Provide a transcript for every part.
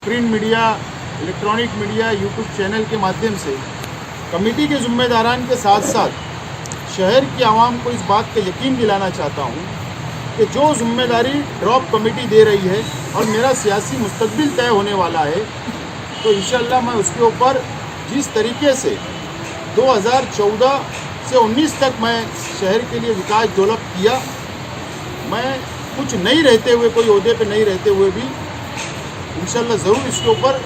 Print media, electronic media, YouTube channel के माध्यम से कमेटी के ज़िम्मेदारान के साथ साथ शहर की आवाम को इस बात का यकीन दिलाना चाहता हूँ कि जो जिम्मेदारी ड्रॉप कमेटी दे रही है और मेरा सियासी मुस्तकबिल तय होने वाला है, तो इंशाअल्लाह मैं उसके ऊपर जिस तरीके से 2014 से 19 तक मैं शहर के लिए विकास डेवलप किया, मैं कुछ नहीं रहते हुए, कोई ओहदे पे नहीं रहते हुए भी इंशाअल्लाह ज़रूर इसके ऊपर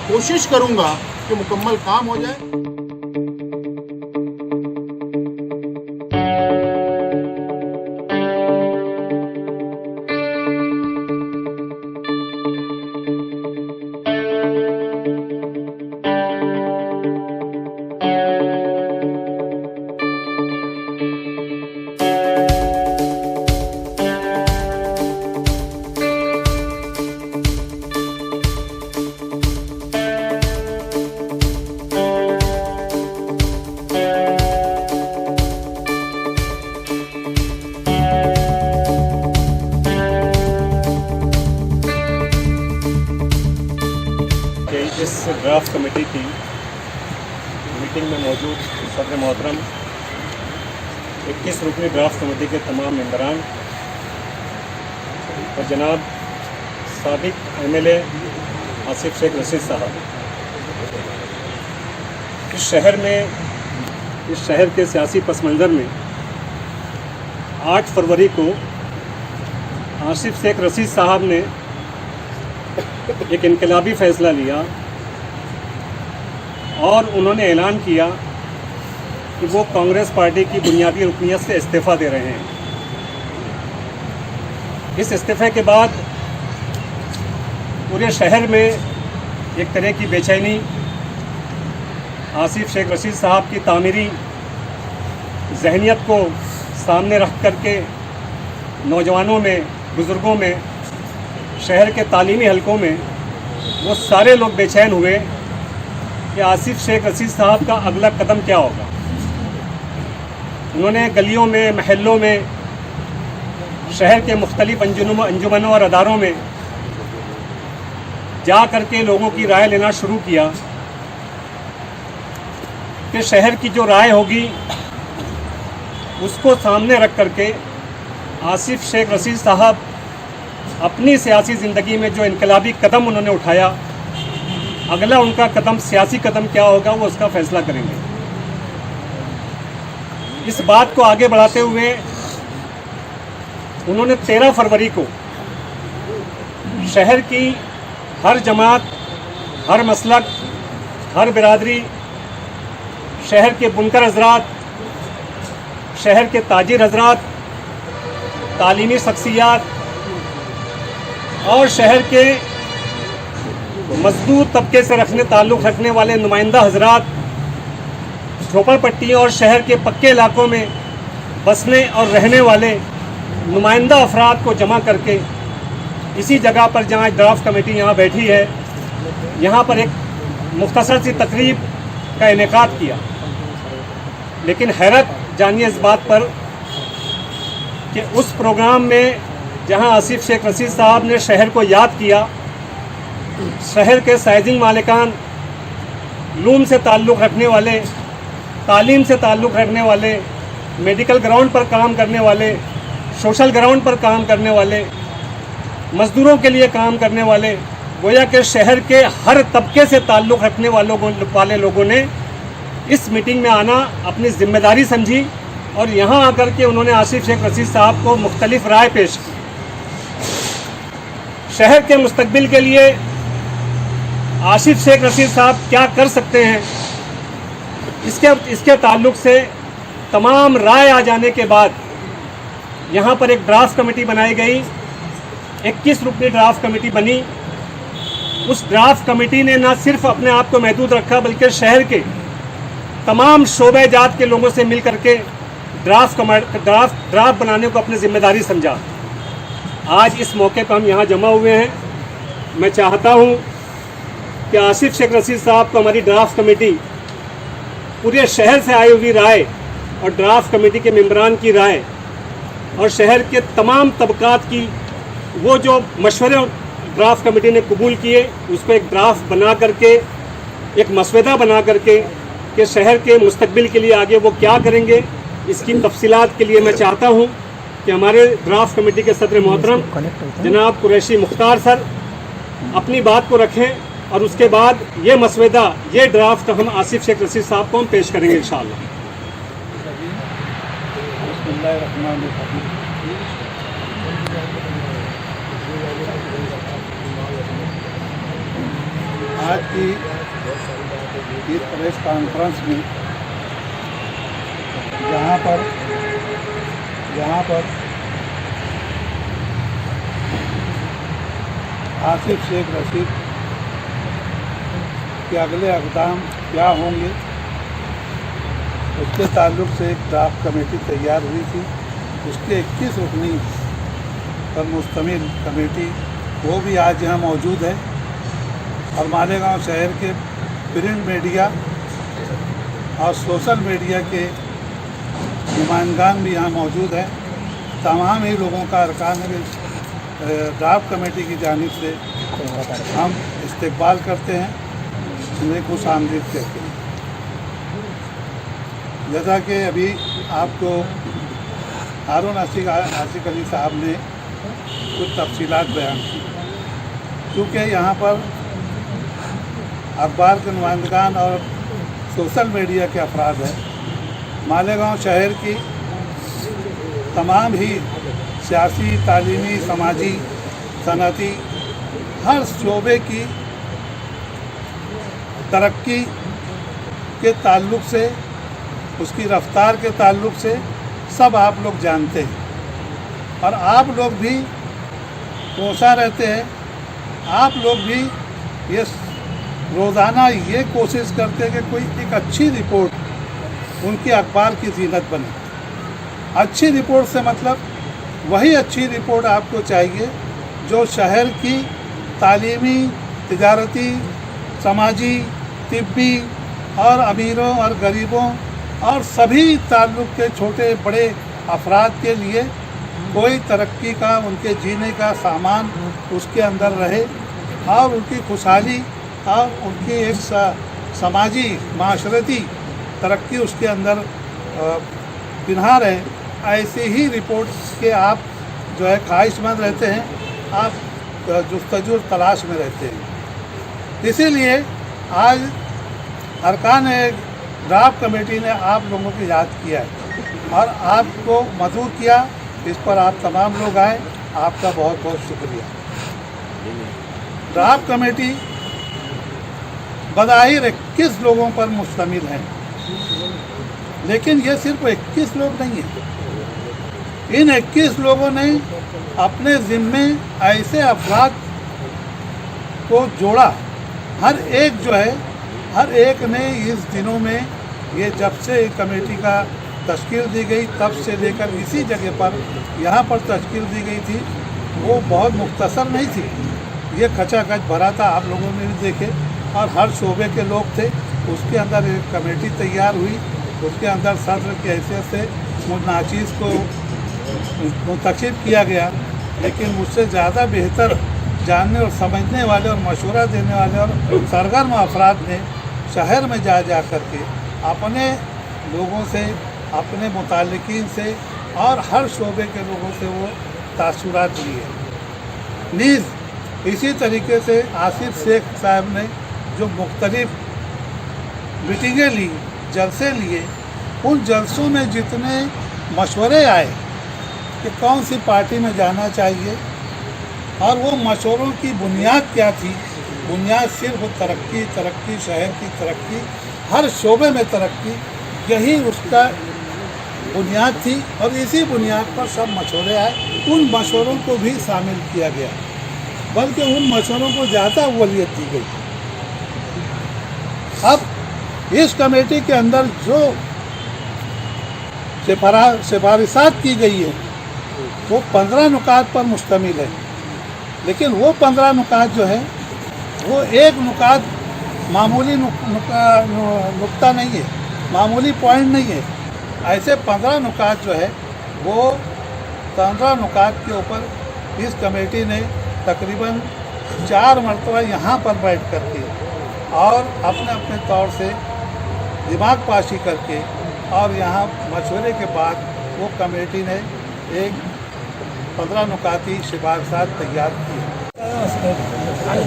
कोशिश करूँगा कि मुकम्मल काम हो जाए। इस ड्राफ्ट कमेटी की मीटिंग में मौजूद सदर मोहतरम, 21 रुकनी ड्राफ्ट कमेटी के तमाम मेंबरान और जनाब साबिक MLA आसिफ शेख रशीद साहब, इस शहर के सियासी पस मंज़र में 8 फरवरी को आसिफ शेख रशीद साहब ने एक इनकलाबी फ़ैसला लिया और उन्होंने ऐलान किया कि वो कांग्रेस पार्टी की बुनियादी रुकनियत से इस्तीफ़ा दे रहे हैं। इस इस्तीफ़े के बाद पूरे शहर में एक तरह की बेचैनी आसिफ शेख रशीद साहब की तामीरी जहनियत को सामने रख करके नौजवानों में, बुज़ुर्गों में, शहर के तालीमी हलकों में वो सारे लोग बेचैन हुए कि आसिफ शेख रशीद साहब का अगला कदम क्या होगा। उन्होंने गलियों में, महल्लों में, शहर के मुख्तलिफ अंजुमनों और अदारों में जा करके लोगों की राय लेना शुरू किया कि शहर की जो राय होगी उसको सामने रख करके आसिफ शेख रशीद साहब अपनी सियासी ज़िंदगी में जो इनकलाबी कदम उन्होंने उठाया, अगला उनका कदम, सियासी कदम क्या होगा, वो उसका फ़ैसला करेंगे। इस बात को आगे बढ़ाते हुए उन्होंने 13 फरवरी को शहर की हर जमात, हर मसलक, हर बिरादरी, शहर के बुनकर हजरात, शहर के ताजिर हजरात, तालीमी शख्सियात और शहर के मजदूर तबके से ताल्लुक़ रखने वाले नुमाइंदा हजरात, झोपड़पट्टियों और शहर के पक्के इलाकों में बसने और रहने वाले नुमाइंदा अफराद को जमा करके इसी जगह पर जहाँ ड्राफ्ट कमेटी यहाँ बैठी है, यहाँ पर एक मुख्तसर सी तकरीब का इनेकाद किया। लेकिन हैरत जानिए इस बात पर कि उस प्रोग्राम में जहां आसिफ शेख रशीद साहब ने शहर को याद किया, शहर के साइजिंग मालिकान, लूम से ताल्लुक़ रखने वाले, तालीम से ताल्लुक़ रखने वाले, मेडिकल ग्राउंड पर काम करने वाले, सोशल ग्राउंड पर काम करने वाले, मज़दूरों के लिए काम करने वाले, गोया के शहर के हर तबके से ताल्लुक़ रखने वाले लोगों ने इस मीटिंग में आना अपनी ज़िम्मेदारी समझी और यहाँ आकर के उन्होंने आसिफ शेख रशीद साहब को मुख्तलिफ राय पेश की। शहर के मुस्तकबिल के लिए आसिफ शेख रशीद साहब क्या कर सकते हैं, इसके ताल्लुक़ से तमाम राय आ जाने के बाद यहाँ पर एक ड्राफ्ट कमेटी बनाई गई, 21 रुकनी ड्राफ्ट कमेटी बनी। उस ड्राफ्ट कमेटी ने न सिर्फ अपने आप को महदूद रखा बल्कि शहर के तमाम शोबे जात के लोगों से मिल करके ड्राफ्ट बनाने को अपनी जिम्मेदारी समझा। आज इस मौके पर हम यहाँ जमा हुए हैं। मैं चाहता हूँ कि आसिफ शेख रशीद साहब को हमारी ड्राफ्ट कमेटी पूरे शहर से आई हुई राय और ड्राफ्ट कमेटी के मेंबरान की राय और शहर के तमाम तबकात की वो जो मशवरे ड्राफ्ट कमेटी ने कबूल किए, उस पर एक ड्राफ्ट बना करके, एक मसवदा बना करके कि शहर के मुस्तकबिल के लिए आगे वो क्या करेंगे, इसकी तफसीलात के लिए मैं चाहता हूँ कि हमारे ड्राफ्ट कमेटी के सदर मोहतरम जनाब कुरैशी मुख्तार सर अपनी बात को रखें और उसके बाद ये मसवदा, ये ड्राफ्ट हम आसिफ शेख रशीद साहब को हम पेश करेंगे इंशाअल्लाह। आज की इस प्रेस कॉन्फ्रेंस में जहाँ पर आसिफ शेख रशीद के अगले इक़दाम क्या होंगे उसके ताल्लुक़ से एक ड्राफ्ट कमेटी तैयार हुई थी। उसके 21 रुकनी पर मुश्तमिल कमेटी वो भी आज यहाँ मौजूद है और मालेगांव शहर के प्रिंट मीडिया और सोशल मीडिया के नुमाइंदगान भी यहाँ मौजूद है। तमाम ही लोगों का अरकान ड्राफ्ट कमेटी की जानिब से हम इस्तकबाल करते हैं, उन्हें खुश आमदीद कहते हैं। जैसा कि अभी आपको हारून आसिक अली साहब ने कुछ तफसीलात बयान की, क्योंकि यहाँ पर अखबार के नुमाइंदगान और सोशल मीडिया के अफराद हैं। मालेगांव शहर की तमाम ही सियासी, तालीमी, समाजी, सनती हर शोबे की तरक्की के ताल्लुक़ से, उसकी रफ्तार के ताल्लुक़ से सब आप लोग जानते हैं और आप लोग भी कोसा रहते हैं। आप लोग भी ये रोज़ाना ये कोशिश करते हैं कि कोई एक अच्छी रिपोर्ट उनकी अखबार की जीनत बने। अच्छी रिपोर्ट से मतलब वही अच्छी रिपोर्ट आपको चाहिए जो शहर की तालीमी, तिजारती, समाजी, तिब्बी और अमीरों और गरीबों और सभी ताल्लुक़ के छोटे बड़े अफराद के लिए कोई तरक्की का, उनके जीने का सामान उसके अंदर रहे और उनकी खुशहाली और उनकी एक समाजी माशरती तरक्की उसके अंदर पिन्हा रहे। ऐसी ही रिपोर्ट के आप जो है ख्वाहिशमंद रहते हैं, आप जुस्तजू तलाश में रहते हैं। इसीलिए आज अरकान ड्राफ्ट कमेटी ने आप लोगों को याद किया है और आपको मजबूर किया। इस पर आप तमाम लोग आए, आपका बहुत बहुत शुक्रिया। ड्राफ्ट कमेटी बज़ाहिर 21 लोगों पर मुश्तमिल है, लेकिन ये सिर्फ 21 लोग नहीं हैं। इन 21 लोगों ने अपने ज़िम्मे ऐसे अफराद को जोड़ा। हर एक जो है, हर एक ने इस दिनों में, ये जब से कमेटी का तश्कील दी गई तब से लेकर इसी जगह पर यहाँ पर तश्कील दी गई थी, वो बहुत मुख्तसर नहीं थी, ये खचाखच भरा था। आप लोगों ने भी देखे और हर शोबे के लोग थे। उसके अंदर एक कमेटी तैयार हुई, उसके अंदर सदर की हैसियत से मुनाचिज़ को मुंतखब किया गया, लेकिन मुझसे ज़्यादा बेहतर जानने और समझने वाले और मशवरा देने वाले और सरगर्म अफराद ने शहर में जा कर के अपने लोगों से, अपने मुताल्लिकीन से और हर शोबे के लोगों से वो तासुरात लिए। नीज़ इसी तरीके से आसिफ शेख साहब ने जो मुख्तलिफ मीटिंगें ली, जलसे लिए, उन जलसों में जितने मशवरे आए कि कौन सी पार्टी में जाना चाहिए और वो मशवरों की बुनियाद क्या थी, बुनियाद सिर्फ तरक्की, शहर की तरक्की, हर शोबे में तरक्की, यही उसका बुनियाद थी। और इसी बुनियाद पर सब मशवरे आए, उन मशवरों को भी शामिल किया गया, बल्कि उन मशवरों को ज़्यादा अव्वलियत दी गई। अब इस कमेटी के अंदर जो सिफारिशात की गई है वो 15 नुकात पर मुश्तमिल है, लेकिन वो 15 नुकात जो है वो एक नुकात मामूली नुक्ता नहीं है, मामूली पॉइंट नहीं है। ऐसे 15 नुकात जो है वो 15 नुकात के ऊपर इस कमेटी ने तकरीबन 4 मरतबा यहाँ पर बैठ करके और अपने अपने तौर से दिमाग पाशी करके और यहाँ मशवरे के बाद वो कमेटी ने एक 15 नुकाती सिफारिशात तैयार की है।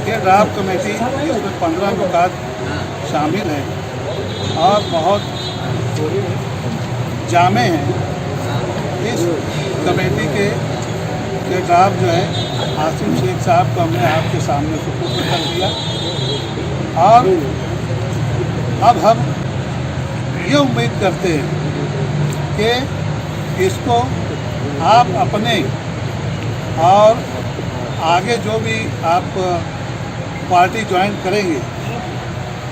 ये ड्राफ्ट कमेटी इसमें 15 नुकात शामिल हैं और बहुत जामे हैं। इस कमेटी के ड्राफ्ट जो है आसिम शेख साहब को हमने आपके सामने सुपुर्द कर दिया और अब हम ये उम्मीद करते हैं कि इसको आप अपने और आगे जो भी आप पार्टी ज्वाइन करेंगे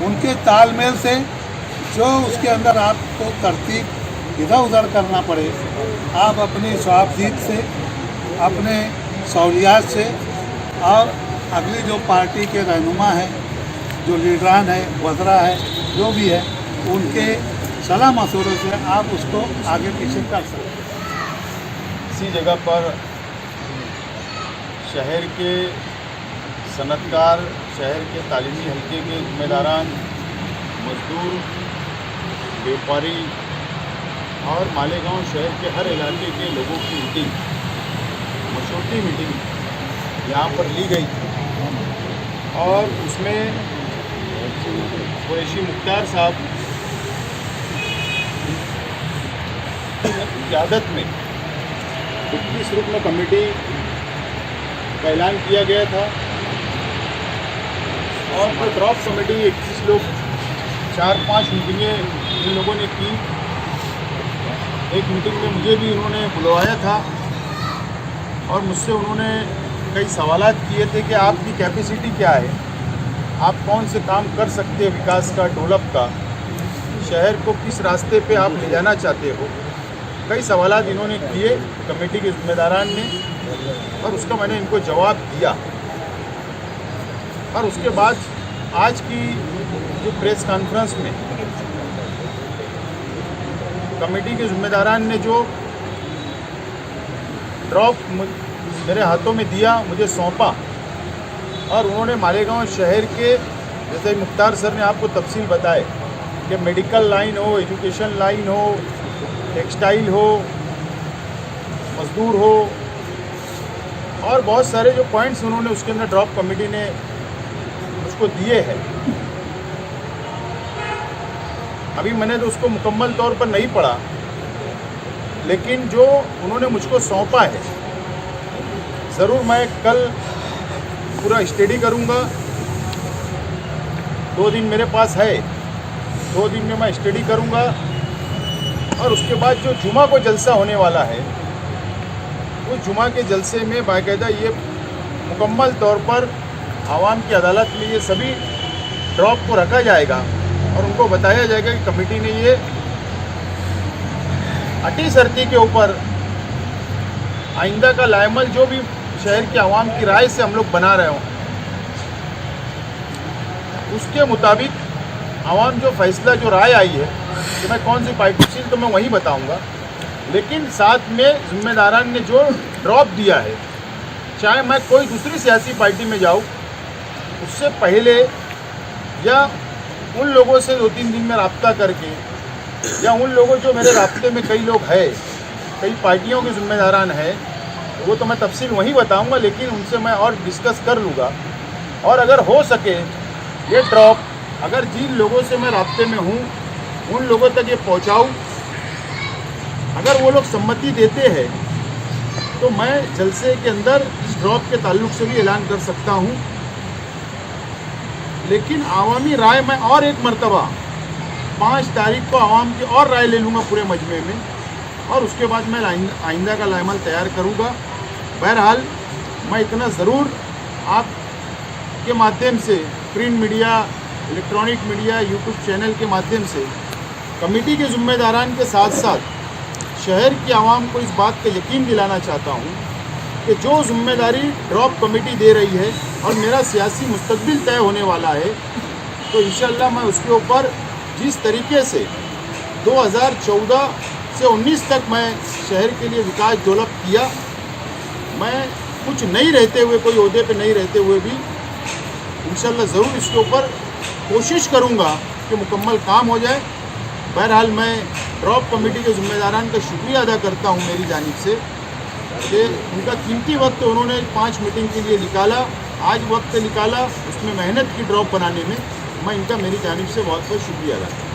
उनके तालमेल से जो उसके अंदर आपको तरतीब इधर उधर करना पड़े आप अपनी स्वाबदीद से अपने सहूलियात से और अगली जो पार्टी के रहनुमा हैं जो लीडरान है वज़रा है जो भी है उनके सलाह मशवरे से आप उसको आगे पीछे कर सकते हैं। इसी जगह पर शहर के सनतकार, शहर के तालीमी हल्के के जिम्मेदारान, मजदूर, व्यापारी और मालेगांव शहर के हर इलाके के लोगों की मीटिंग, मशरूती मीटिंग यहाँ पर ली गई और उसमें कुरैशी मुख्तार साहब की क़यादत में 21 रुकन कमेटी का ऐलान किया गया था और जो ड्राफ्ट कमेटी 21 लोग 4-5 मीटिंगें इन लोगों ने की। एक मीटिंग में मुझे भी उन्होंने बुलवाया था और मुझसे उन्होंने कई सवालात किए थे कि आपकी कैपेसिटी क्या है, आप कौन से काम कर सकते हैं विकास का, डेवलप का, शहर को किस रास्ते पे आप ले जाना चाहते हो। कई सवालात इन्होंने किए कमेटी के जिम्मेदारान ने और उसका मैंने इनको जवाब दिया। और उसके बाद आज की जो प्रेस कॉन्फ्रेंस में कमेटी के जिम्मेदारान ने जो ड्राफ्ट मेरे हाथों में दिया, मुझे सौंपा और उन्होंने मालेगांव शहर के, जैसे मुख्तार सर ने आपको तफसील बताए कि मेडिकल लाइन हो, एजुकेशन लाइन हो, टेक्सटाइल हो, मजदूर हो और बहुत सारे जो पॉइंट्स उन्होंने उसके अंदर ड्राफ्ट कमेटी ने उसको दिए हैं। अभी मैंने तो उसको मुकम्मल तौर पर नहीं पढ़ा, लेकिन जो उन्होंने मुझको सौंपा है ज़रूर मैं कल पूरा स्टडी करूँगा। 2 दिन मेरे पास है, 2 दिन में मैं स्टडी करूँगा और उसके बाद जो जुमा को जलसा होने वाला है उस जुमा के जलसे में बाकायदा ये मुकम्मल तौर पर आवाम की अदालत में ये सभी ड्राफ्ट को रखा जाएगा और उनको बताया जाएगा कि कमेटी ने ये अटी शर्ती के ऊपर आइंदा का लायमल जो भी शहर के आवाम की राय से हम लोग बना रहे हों उसके मुताबिक आवाम जो फैसला जो राय आई है कि मैं कौन सी पार्टी तो मैं वही बताऊंगा, लेकिन साथ में जिम्मेदारान ने जो ड्रॉप दिया है, चाहे मैं कोई दूसरी सियासी पार्टी में जाऊं उससे पहले या उन लोगों से 2-3 दिन में रब्ता करके या उन लोगों जो मेरे रास्ते में कई लोग हैं, कई पार्टियों के जिम्मेदारान हैं, वो तो मैं तफसील वहीं बताऊंगा, लेकिन उनसे मैं और डिस्कस कर लूँगा और अगर हो सके ये ड्रॉप अगर जिन लोगों से मैं रास्ते में हूँ उन लोगों तक ये पहुँचाऊँ, अगर वो लोग सम्मति देते हैं तो मैं जलसे के अंदर इस ड्रॉप के ताल्लुक से भी ऐलान कर सकता हूँ। लेकिन आवामी राय मैं और एक मरतबा 5 तारीख को आवाम की और राय ले लूँगा पूरे मजमे में और उसके बाद मैं आइंदा का लायमल तैयार करूँगा। बहरहाल मैं इतना ज़रूर आपके माध्यम से, print media, electronic media, YouTube channel के माध्यम से कमेटी के ज़िम्मेदारान के साथ साथ शहर की आवाम को इस बात का यकीन दिलाना चाहता हूँ कि जो जिम्मेदारी ड्रॉप कमेटी दे रही है और मेरा सियासी मुस्तकबिल तय होने वाला है, तो इंशाअल्लाह मैं उसके ऊपर जिस तरीके से 2014 से 19 तक मैं शहर के लिए विकास डेवलप किया, मैं कुछ नहीं रहते हुए, कोई ओहदे पे नहीं रहते हुए भी इंशाल्लाह ज़रूर इसके ऊपर कोशिश करूँगा कि मुकम्मल काम हो जाए। बहरहाल मैं ड्रॉप कमेटी के ज़िम्मेदारान का शुक्रिया अदा करता हूँ मेरी जानिब से कि उनका कीमती वक्त उन्होंने 5 मीटिंग के लिए निकाला, आज वक्त निकाला, उसमें मेहनत की ड्रॉप बनाने में। मैं इनका मेरी जानिब से बहुत बहुत शुक्रिया अदा करता हूँ।